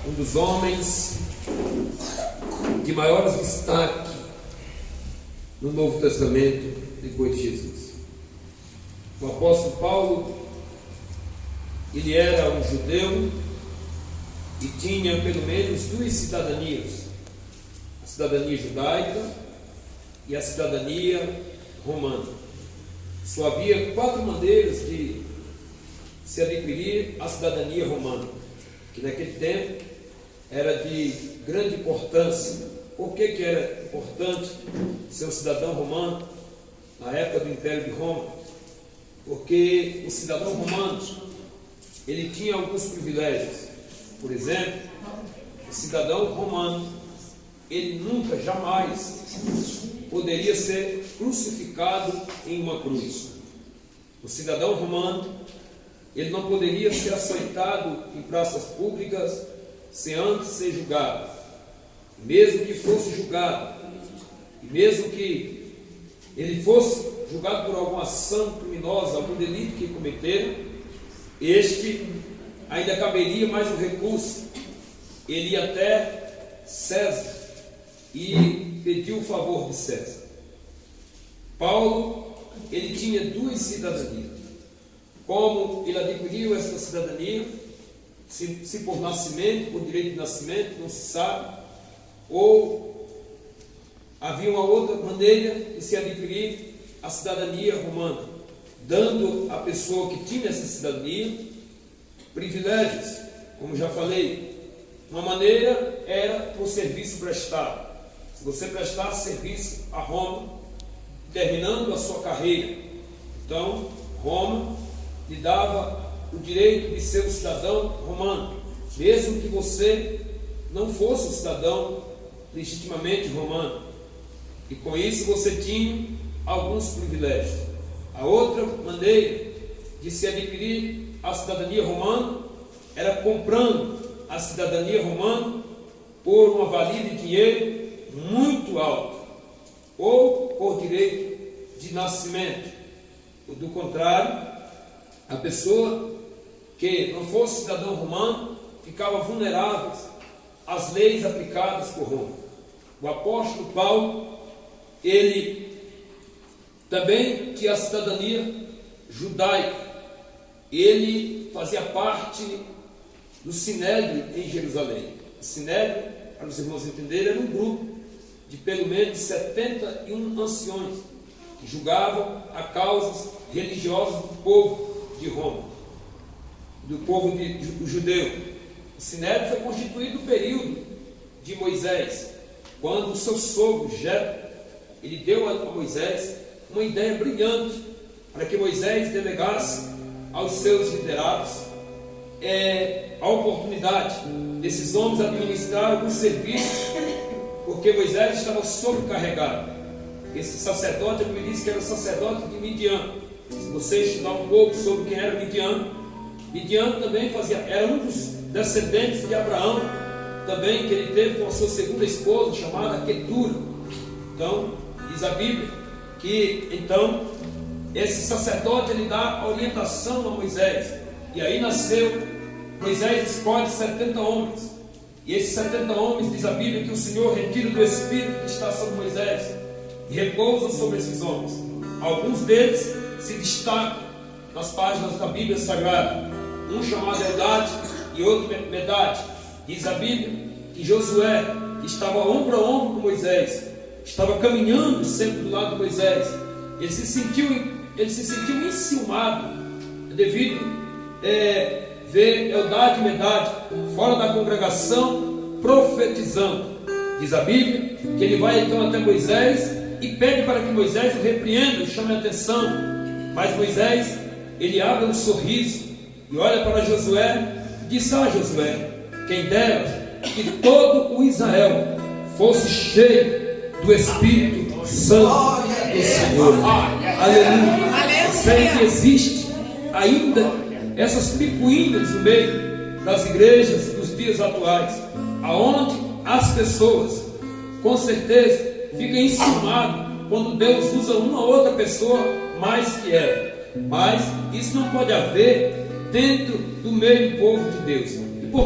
um dos homens de maior destaque no Novo Testamento depois de Jesus. O apóstolo Paulo, ele era um judeu e tinha pelo menos duas cidadanias: a cidadania judaica e a cidadania romana. Só havia 4 maneiras de se adquirir a cidadania romana, que naquele tempo era de grande importância. Por que era importante ser um cidadão romano na época do Império de Roma? Porque o cidadão romano, ele tinha alguns privilégios. Por exemplo, o cidadão romano, ele nunca, jamais poderia ser crucificado em uma cruz. O cidadão romano, ele não poderia ser açoitado em praças públicas sem antes ser julgado. Mesmo que fosse julgado, e mesmo que ele fosse julgado por alguma ação criminosa, algum delito que cometeram, este ainda caberia mais um recurso. Ele ia até César e pediu o favor de César. Paulo, ele tinha 2 cidadanias. Como ele adquiriu essa cidadania, se por nascimento, por direito de nascimento, não se sabe, ou havia uma outra maneira de se adquirir a cidadania romana, dando à pessoa que tinha essa cidadania privilégios, como já falei. Uma maneira era por serviço prestado. Se você prestasse serviço a Roma, terminando a sua carreira, então Roma lhe dava o direito de ser um cidadão romano, mesmo que você não fosse um cidadão legitimamente romano. E com isso você tinha alguns privilégios. A outra maneira de se adquirir a cidadania romana era comprando a cidadania romana por uma valia de dinheiro muito alta, ou por direito de nascimento. Do contrário, a pessoa que não fosse cidadão romano ficava vulnerável às leis aplicadas por Roma. O apóstolo Paulo, ele também tinha a cidadania judaica. Ele fazia parte do Sinédrio em Jerusalém. O Sinédrio, para os irmãos entenderem, era um grupo de pelo menos 71 anciões que julgavam a causas religiosas do povo de Roma, do povo do judeu. O Sinédrio foi constituído no período de Moisés, quando o seu sogro Jetro, ele deu a Moisés uma ideia brilhante para que Moisés delegasse aos seus liderados a oportunidade desses homens administrar alguns serviços, porque Moisés estava sobrecarregado. Esse sacerdote, ele me disse que era o sacerdote de Midian. Se você estudar um pouco sobre quem era Midian, Midian também era um dos descendentes de Abraão, também, que ele teve com a sua segunda esposa, chamada Quetura. Então, diz a Bíblia que então esse sacerdote, ele dá orientação a Moisés, e aí nasceu. Moisés escolhe 70 homens, e esses 70 homens, diz a Bíblia, que o Senhor retira do Espírito que está sobre Moisés e repousa sobre esses homens. Alguns deles se destacam nas páginas da Bíblia Sagrada, um chamado Eldade e outro Medade. Diz a Bíblia que Josué, que estava ombro a ombro com Moisés, estava caminhando sempre do lado de Moisés, ele se sentiu enciumado devido ver Eldade e Medade fora da congregação profetizando. Diz a Bíblia que ele vai então até Moisés e pede para que Moisés o repreenda, o chame a atenção. Mas Moisés, ele abre um sorriso e olha para Josué e diz: Josué, quem dera que todo o Israel fosse cheio do Espírito Santo do Senhor. Aleluia. Sei que existe ainda essas picuinhas no meio das igrejas dos dias atuais, aonde as pessoas, com certeza, ficam enciumadas quando Deus usa uma ou outra pessoa mais que ela. Mas isso não pode haver dentro do meio do povo de Deus.